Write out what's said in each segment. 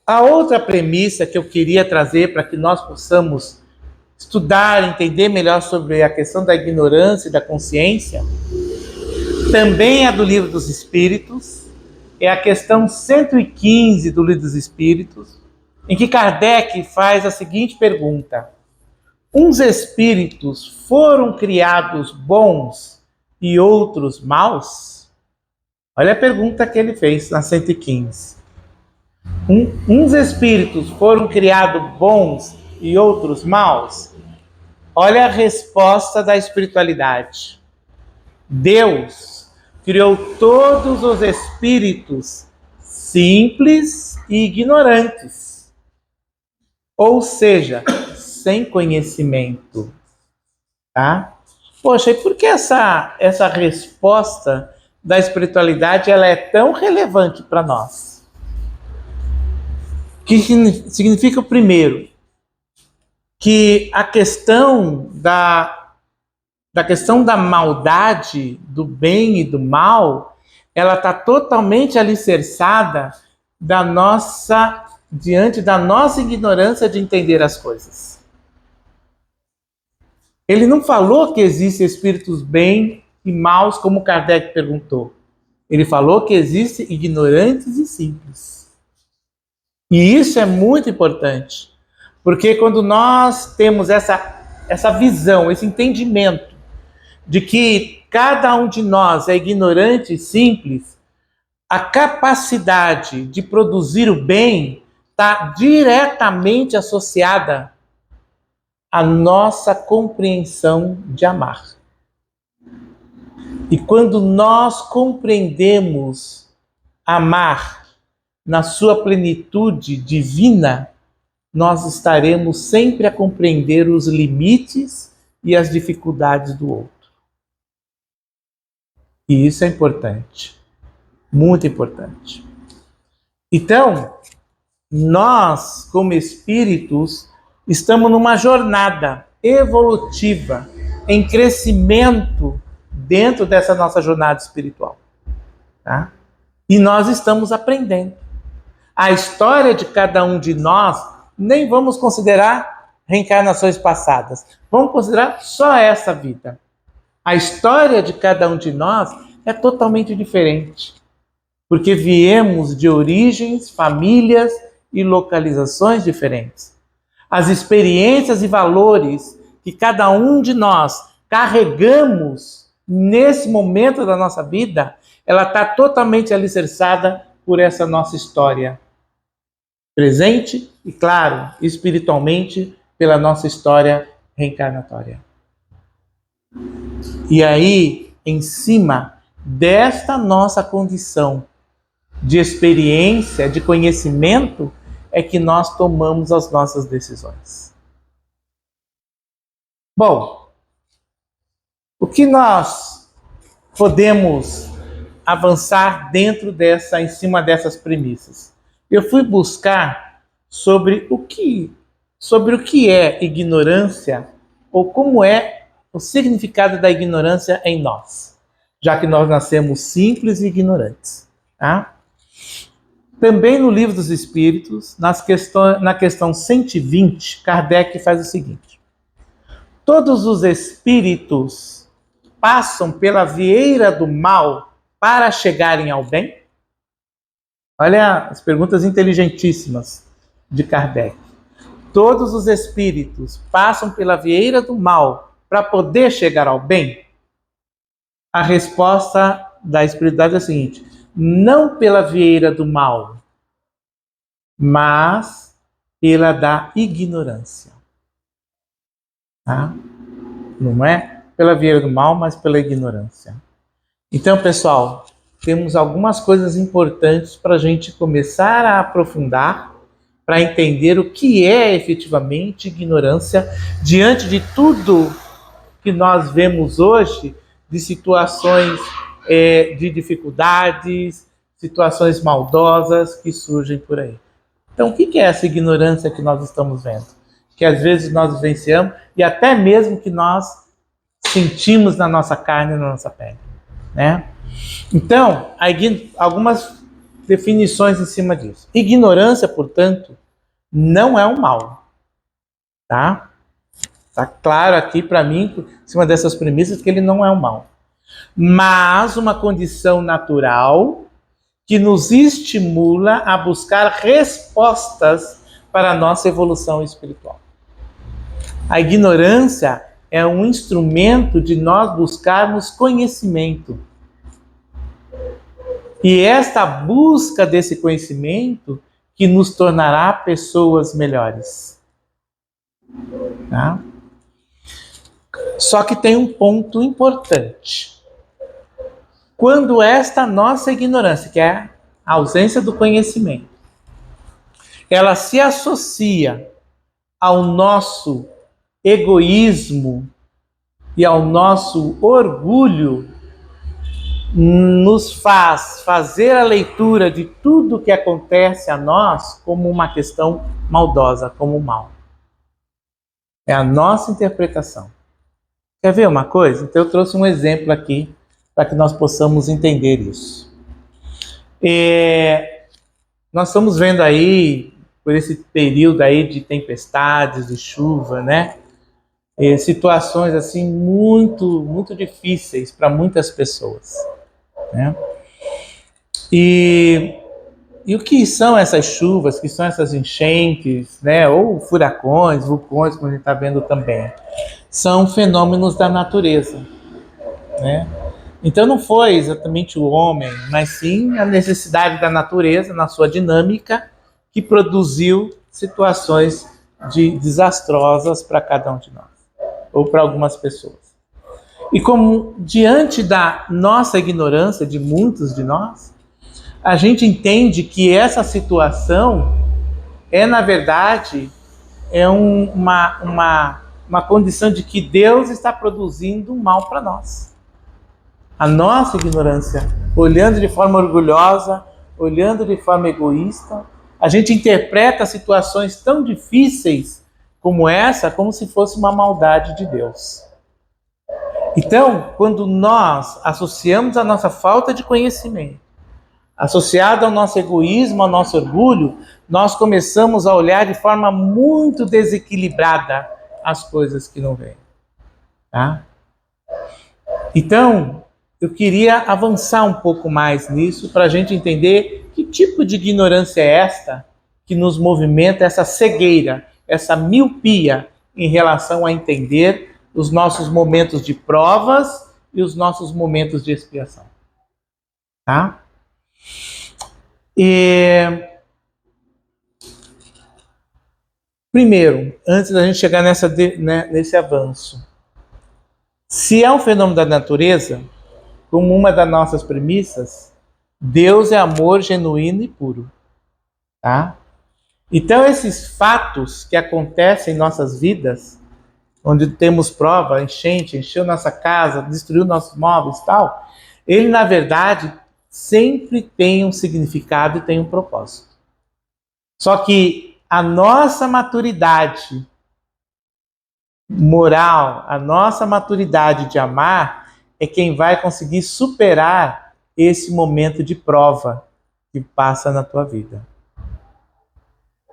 A outra premissa que eu queria trazer para que nós possamos estudar, entender melhor sobre a questão da ignorância e da consciência, também é do Livro dos Espíritos, é a questão 115 do Livro dos Espíritos, em que Kardec faz a seguinte pergunta: uns espíritos foram criados bons e outros maus? Olha a pergunta que ele fez na 115. Uns espíritos foram criados bons e outros maus? Olha a resposta da espiritualidade. Deus criou todos os espíritos simples e ignorantes, ou seja, sem conhecimento, tá? Poxa, e por que essa resposta da espiritualidade ela é tão relevante para nós? O que significa, primeiro, que a questão da maldade, do bem e do mal, ela está totalmente alicerçada diante da nossa ignorância de entender as coisas. Ele não falou que existem espíritos bem e maus, como Kardec perguntou. Ele falou que existem ignorantes e simples. E isso é muito importante, porque quando nós temos essa visão, esse entendimento de que cada um de nós é ignorante e simples, a capacidade de produzir o bem está diretamente associada à nossa compreensão de amar. E quando nós compreendemos amar na sua plenitude divina, nós estaremos sempre a compreender os limites e as dificuldades do outro. E isso é importante, muito importante. Então, nós, como espíritos, estamos numa jornada evolutiva, em crescimento dentro dessa nossa jornada espiritual. Tá? E nós estamos aprendendo. A história de cada um de nós, nem vamos considerar reencarnações passadas, vamos considerar só essa vida. A história de cada um de nós é totalmente diferente, porque viemos de origens, famílias e localizações diferentes. As experiências e valores que cada um de nós carregamos nesse momento da nossa vida, ela está totalmente alicerçada por essa nossa história presente e, claro, espiritualmente, pela nossa história reencarnatória. E aí, em cima desta nossa condição de experiência, de conhecimento, é que nós tomamos as nossas decisões. Bom, o que nós podemos avançar em cima dessas premissas? Eu fui buscar sobre o que é ignorância, ou como é o significado da ignorância em nós, já que nós nascemos simples e ignorantes. Tá? Também no Livro dos Espíritos, na questão 120, Kardec faz o seguinte: todos os espíritos passam pela vieira do mal para chegarem ao bem? Olha as perguntas inteligentíssimas de Kardec. Todos os espíritos passam pela vieira do mal para poder chegar ao bem? A resposta da espiritualidade é a seguinte: não pela vieira do mal, mas pela da ignorância. Tá? Não é pela vieira do mal, mas pela ignorância. Então, pessoal, temos algumas coisas importantes para a gente começar a aprofundar, para entender o que é efetivamente ignorância diante de tudo que nós vemos hoje, de situações de dificuldades, situações maldosas que surgem por aí. Então, o que é essa ignorância que nós estamos vendo? Que às vezes nós vivenciamos e até mesmo que nós sentimos na nossa carne e na nossa pele, né? Então, definições em cima disso. Ignorância, portanto, não é um mal. Tá? Tá claro aqui para mim, em cima dessas premissas, que ele não é um mal. Mas uma condição natural que nos estimula a buscar respostas para a nossa evolução espiritual. A ignorância é um instrumento de nós buscarmos conhecimento. E esta busca desse conhecimento que nos tornará pessoas melhores. Tá? Só que tem um ponto importante. Quando esta nossa ignorância, que é a ausência do conhecimento, ela se associa ao nosso egoísmo e ao nosso orgulho, nos faz fazer a leitura de tudo que acontece a nós como uma questão maldosa, como mal. É a nossa interpretação. Quer ver uma coisa? Então eu trouxe um exemplo aqui para que nós possamos entender isso. Nós estamos vendo aí, por esse período aí de tempestades, de chuva, né? Situações assim muito difíceis para muitas pessoas, né? E o que são essas chuvas, que são essas enchentes, né? Ou furacões, vulcões, como a gente está vendo também. São fenômenos da natureza, né? Então não foi exatamente o homem, mas sim a necessidade da natureza, na sua dinâmica, que produziu situações desastrosas para cada um de nós, ou para algumas pessoas. E como diante da nossa ignorância, de muitos de nós, a gente entende que essa situação é, na verdade, uma condição de que Deus está produzindo um mal para nós. A nossa ignorância, olhando de forma orgulhosa, olhando de forma egoísta, a gente interpreta situações tão difíceis como essa, como se fosse uma maldade de Deus. Então, quando nós associamos a nossa falta de conhecimento, associado ao nosso egoísmo, ao nosso orgulho, nós começamos a olhar de forma muito desequilibrada as coisas que não vêm. Tá? Então, eu queria avançar um pouco mais nisso para a gente entender que tipo de ignorância é esta que nos movimenta, essa cegueira, essa miopia em relação a entender os nossos momentos de provas e os nossos momentos de expiação. Tá? Primeiro, antes da gente chegar nesse avanço, se é um fenômeno da natureza, como uma das nossas premissas, Deus é amor genuíno e puro. Tá? Então, esses fatos que acontecem em nossas vidas, onde temos prova, enchente, encheu nossa casa, destruiu nossos móveis e tal, ele, na verdade, sempre tem um significado e tem um propósito. Só que a nossa maturidade moral, a nossa maturidade de amar, é quem vai conseguir superar esse momento de prova que passa na tua vida.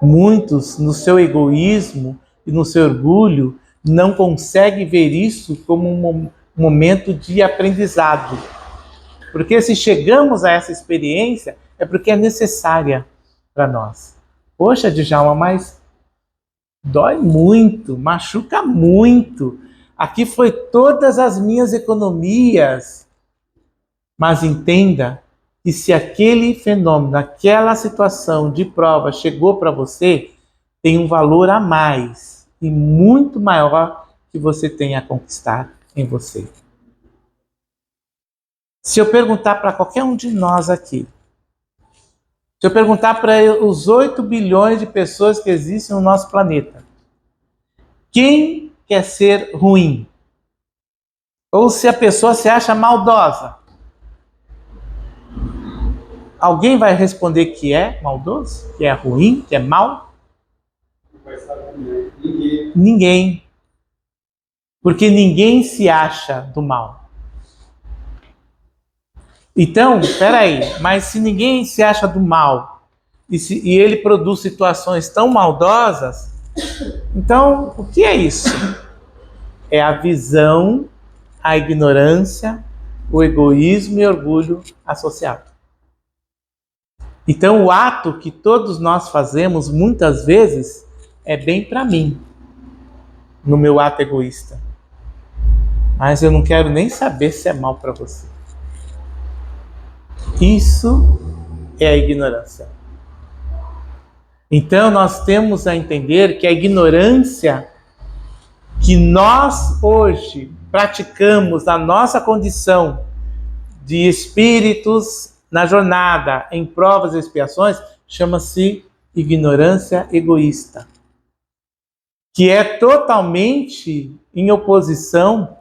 Muitos, no seu egoísmo e no seu orgulho, não conseguem ver isso como um momento de aprendizado. Porque se chegamos a essa experiência, é porque é necessária para nós. Poxa, Djalma, mas dói muito, machuca muito. Aqui foi todas as minhas economias. Mas entenda que se aquele fenômeno, aquela situação de prova chegou para você, tem um valor a mais e muito maior que você tem a conquistar em você. Se eu perguntar para qualquer um de nós aqui, se eu perguntar para os 8 bilhões de pessoas que existem no nosso planeta, quem quer ser ruim? Ou se a pessoa se acha maldosa? Alguém vai responder que é maldoso? Que é ruim? Que é mal? Ninguém. Porque ninguém se acha do mal. Então, peraí, mas se ninguém se acha do mal e ele produz situações tão maldosas, então o que é isso? É a visão, a ignorância, o egoísmo e orgulho associado. Então, o ato que todos nós fazemos, muitas vezes, é bem para mim, no meu ato egoísta. Mas eu não quero nem saber se é mal para você. Isso é a ignorância. Então, nós temos a entender que a ignorância que nós hoje praticamos na nossa condição de espíritos na jornada, em provas e expiações, chama-se ignorância egoísta, que é totalmente em oposição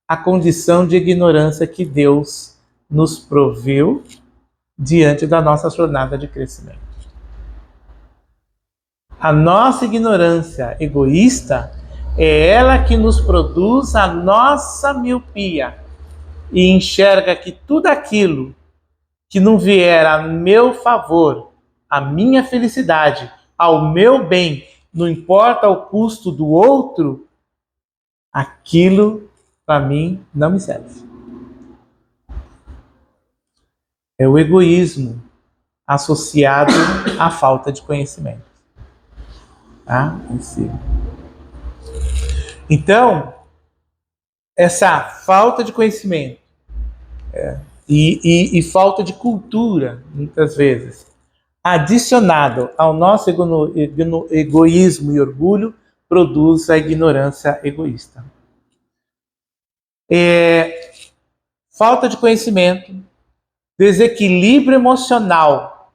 à condição de ignorância que Deus nos proveu diante da nossa jornada de crescimento. A nossa ignorância egoísta é ela que nos produz a nossa miopia e enxerga que tudo aquilo que não vier a meu favor, a minha felicidade, ao meu bem, não importa o custo do outro, aquilo para mim não me serve. É o egoísmo associado à falta de conhecimento. Tá? Então, essa falta de conhecimento e falta de cultura, muitas vezes, adicionado ao nosso egoísmo e orgulho, produz a ignorância egoísta. Falta de conhecimento, desequilíbrio emocional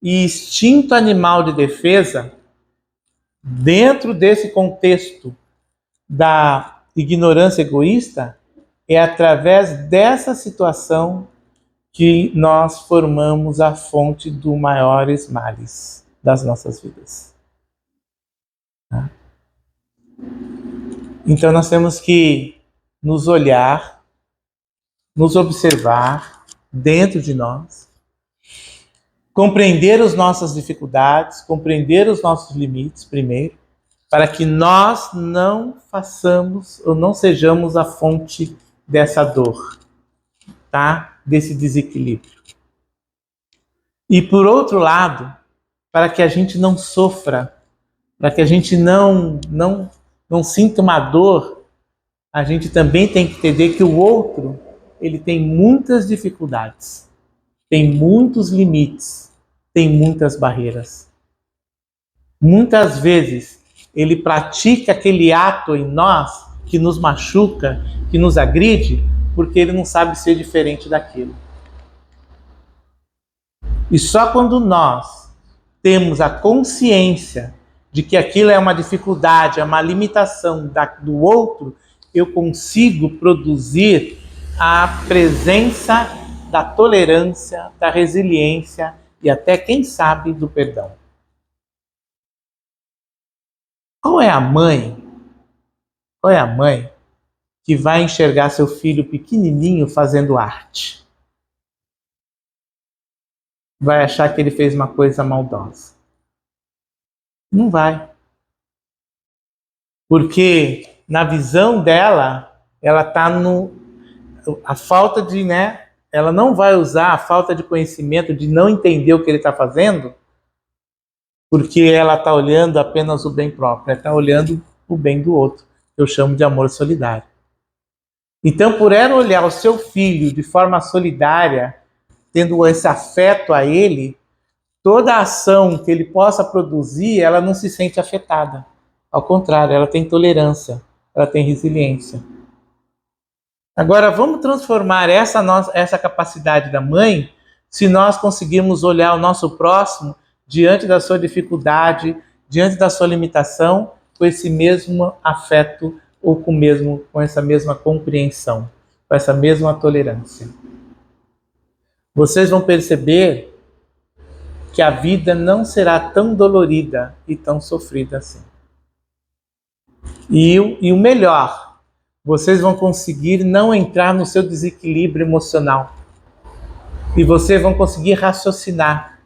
e instinto animal de defesa, dentro desse contexto da ignorância egoísta, é através dessa situação que nós formamos a fonte dos maiores males das nossas vidas. Então nós temos que nos olhar, nos observar dentro de nós, compreender as nossas dificuldades, compreender os nossos limites primeiro, para que nós não façamos ou não sejamos a fonte dessa dor, tá? Desse desequilíbrio. E por outro lado, para que a gente não sofra, para que a gente não sinta uma dor, a gente também tem que entender que o outro, ele tem muitas dificuldades, tem muitos limites, tem muitas barreiras. Muitas vezes ele pratica aquele ato em nós que nos machuca, que nos agride, porque ele não sabe ser diferente daquilo. E só quando nós temos a consciência de que aquilo é uma dificuldade, é uma limitação do outro, eu consigo produzir a presença da tolerância, da resiliência e até, quem sabe, do perdão. Qual é a mãe que vai enxergar seu filho pequenininho fazendo arte? Vai achar que ele fez uma coisa maldosa? Não vai. Porque na visão dela, ela está a falta de, ela não vai usar a falta de conhecimento, de não entender o que ele está fazendo, porque ela está olhando apenas o bem próprio, ela está olhando o bem do outro, que eu chamo de amor solidário. Então, por ela olhar o seu filho de forma solidária, tendo esse afeto a ele, toda a ação que ele possa produzir, ela não se sente afetada. Ao contrário, ela tem tolerância, ela tem resiliência. Agora, vamos transformar essa capacidade da mãe, se nós conseguirmos olhar o nosso próximo diante da sua dificuldade, diante da sua limitação, com esse mesmo afeto ou com essa mesma compreensão, com essa mesma tolerância. Vocês vão perceber que a vida não será tão dolorida e tão sofrida assim. E o melhor, vocês vão conseguir não entrar no seu desequilíbrio emocional. E vocês vão conseguir raciocinar.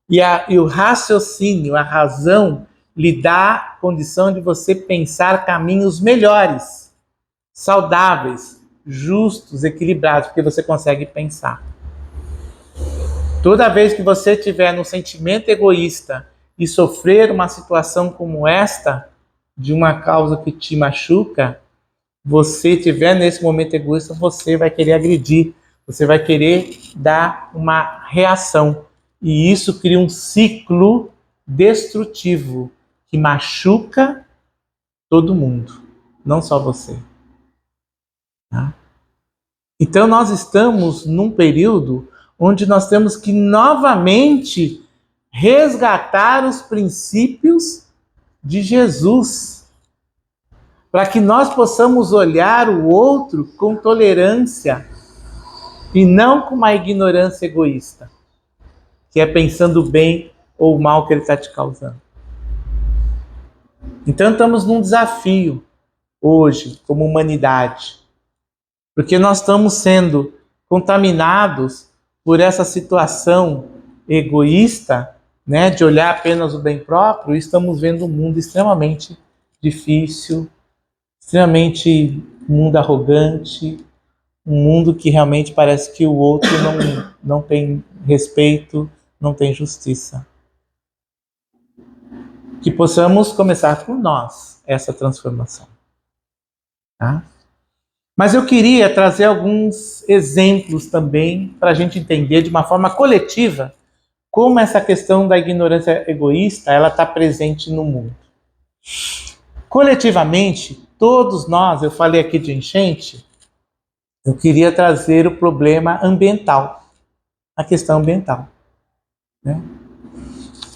E o raciocínio, a razão, lhe dá condição de você pensar caminhos melhores, saudáveis, justos, equilibrados, porque você consegue pensar. Toda vez que você tiver no sentimento egoísta e sofrer uma situação como esta, de uma causa que te machuca, você tiver nesse momento egoísta, você vai querer agredir, você vai querer dar uma reação. E isso cria um ciclo destrutivo que machuca todo mundo, não só você. Tá? Então nós estamos num período onde nós temos que novamente resgatar os princípios de Jesus, para que nós possamos olhar o outro com tolerância e não com uma ignorância egoísta, que é pensando o bem ou o mal que ele está te causando. Então estamos num desafio hoje, como humanidade, porque nós estamos sendo contaminados por essa situação egoísta, né, de olhar apenas o bem próprio, e estamos vendo um mundo extremamente difícil, extremamente mundo arrogante, um mundo que realmente parece que o outro não tem respeito, não tem justiça. Que possamos começar por nós essa transformação. Tá? Mas eu queria trazer alguns exemplos também para a gente entender de uma forma coletiva como essa questão da ignorância egoísta ela está presente no mundo. Coletivamente, todos nós, eu falei aqui de enchente, eu queria trazer o problema ambiental, a questão ambiental. Né?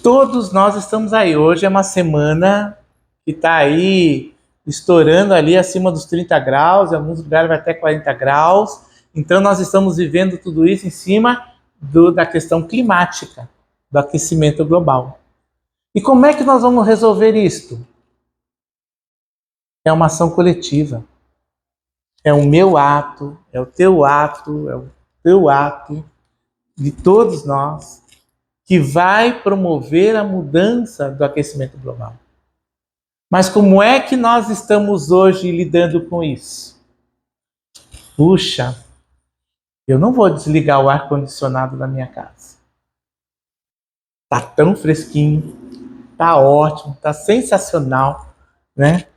Todos nós estamos aí. Hoje é uma semana que está aí estourando ali acima dos 30 graus, em alguns lugares vai até 40 graus. Então nós estamos vivendo tudo isso em cima da questão climática, do aquecimento global. E como é que nós vamos resolver isto? É uma ação coletiva. É o meu ato, é o teu ato, de todos nós, que vai promover a mudança do aquecimento global. Mas como é que nós estamos hoje lidando com isso? Puxa, eu não vou desligar o ar-condicionado da minha casa. Tá tão fresquinho, tá ótimo, tá sensacional, né?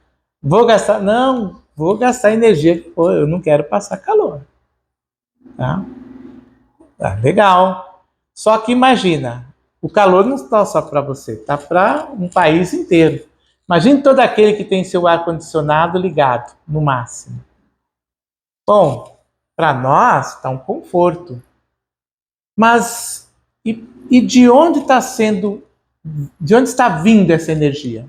Vou gastar energia, pô, eu não quero passar calor. Tá? Legal. Só que imagina, o calor não está só para você, está para um país inteiro. Imagine todo aquele que tem seu ar-condicionado ligado, no máximo. Bom, para nós está um conforto. Mas e de onde está vindo essa energia?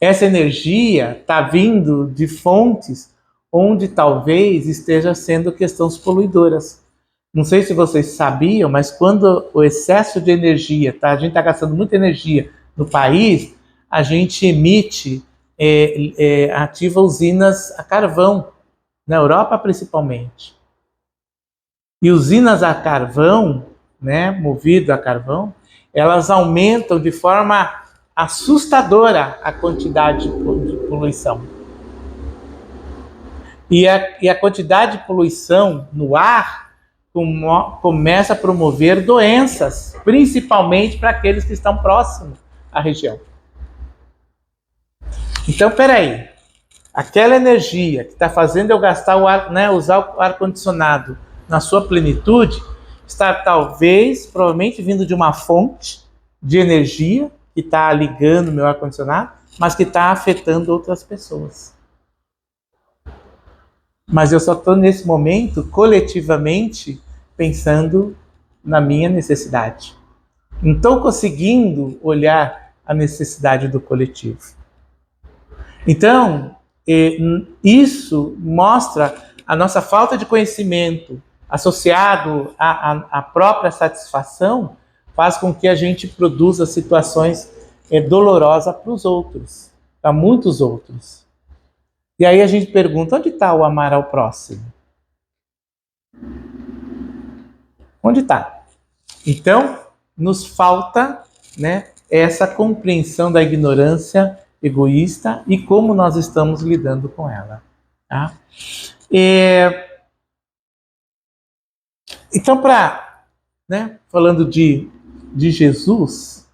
Essa energia está vindo de fontes onde talvez esteja sendo questões poluidoras. Não sei se vocês sabiam, mas quando o excesso de energia, a gente está gastando muita energia no país, a gente ativa usinas a carvão, na Europa principalmente. E usinas a carvão, né, movido a carvão, elas aumentam de forma assustadora a quantidade de poluição. E a quantidade de poluição no ar começa a promover doenças, principalmente para aqueles que estão próximos à região. Então, peraí, aquela energia que está fazendo eu gastar o ar, né, usar o ar-condicionado na sua plenitude, está provavelmente vindo de uma fonte de energia que está ligando o meu ar-condicionado, mas que está afetando outras pessoas. Mas eu só estou nesse momento, coletivamente, pensando na minha necessidade. Não estou conseguindo olhar a necessidade do coletivo. Então, isso mostra a nossa falta de conhecimento, associado à própria satisfação, faz com que a gente produza situações dolorosas para os outros, para muitos outros. E aí a gente pergunta, onde está o amar ao próximo? Onde está? Então, nos falta, né, essa compreensão da ignorância egoísta e como nós estamos lidando com ela. Tá? Então, falando de Jesus,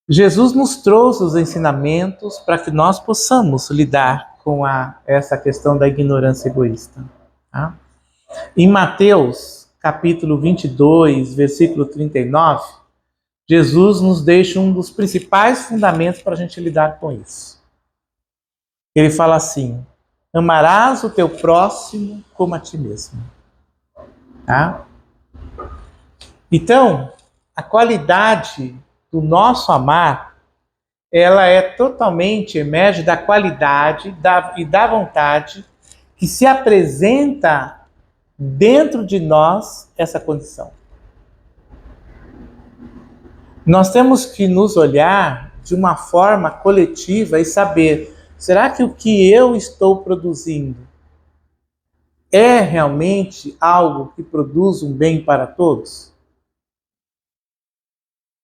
Jesus nos trouxe os ensinamentos para que nós possamos lidar com essa questão da ignorância egoísta. Tá? Em Mateus, capítulo 22, versículo 39, Jesus nos deixa um dos principais fundamentos para a gente lidar com isso. Ele fala assim: amarás o teu próximo como a ti mesmo. Tá? Então, a qualidade do nosso amar, ela é totalmente, emerge da qualidade e da vontade que se apresenta dentro de nós essa condição. Nós temos que nos olhar de uma forma coletiva e saber, será que o que eu estou produzindo é realmente algo que produz um bem para todos?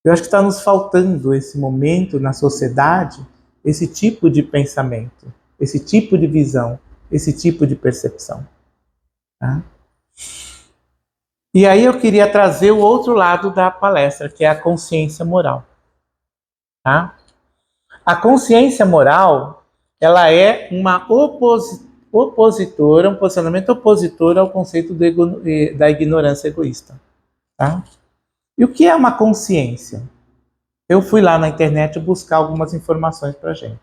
Eu acho que está nos faltando esse momento na sociedade, esse tipo de pensamento, esse tipo de visão, esse tipo de percepção. Tá? E aí eu queria trazer o outro lado da palestra, que é a consciência moral. Tá? A consciência moral, ela é uma opositora, um posicionamento opositor ao conceito da ignorância egoísta. Tá? E o que é uma consciência? Eu fui lá na internet buscar algumas informações para a gente.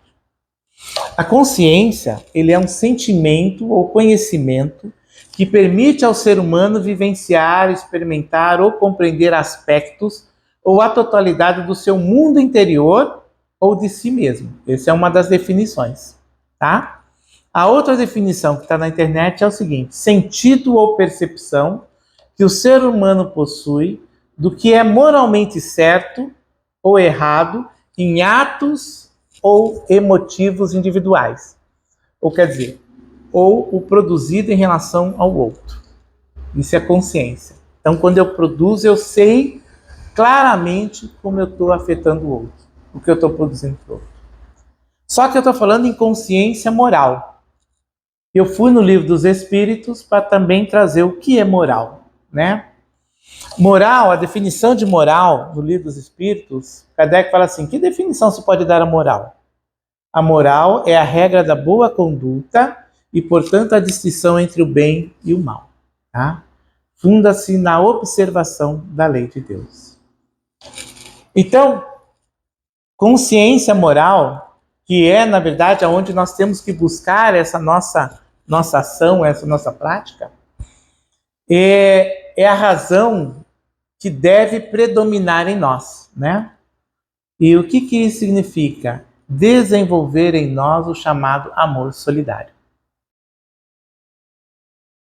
A consciência, ele é um sentimento ou conhecimento que permite ao ser humano vivenciar, experimentar ou compreender aspectos ou a totalidade do seu mundo interior ou de si mesmo. Essa é uma das definições. Tá? A outra definição que está na internet é o seguinte: sentido ou percepção que o ser humano possui do que é moralmente certo ou errado em atos ou emotivos individuais. Ou quer dizer, ou o produzido em relação ao outro. Isso é consciência. Então, quando eu produzo, eu sei claramente como eu estou afetando o outro, o que eu estou produzindo para o outro. Só que eu estou falando em consciência moral. Eu fui no Livro dos Espíritos para também trazer o que é moral, né? Moral, a definição de moral no Livro dos Espíritos, Kardec fala assim: que definição se pode dar à moral? A moral é a regra da boa conduta e, portanto, a distinção entre o bem e o mal. Tá? Funda-se na observação da lei de Deus. Então, consciência moral, que é, na verdade, aonde nós temos que buscar essa nossa ação, essa nossa prática, é a razão que deve predominar em nós, né? E o que isso significa? Desenvolver em nós o chamado amor solidário.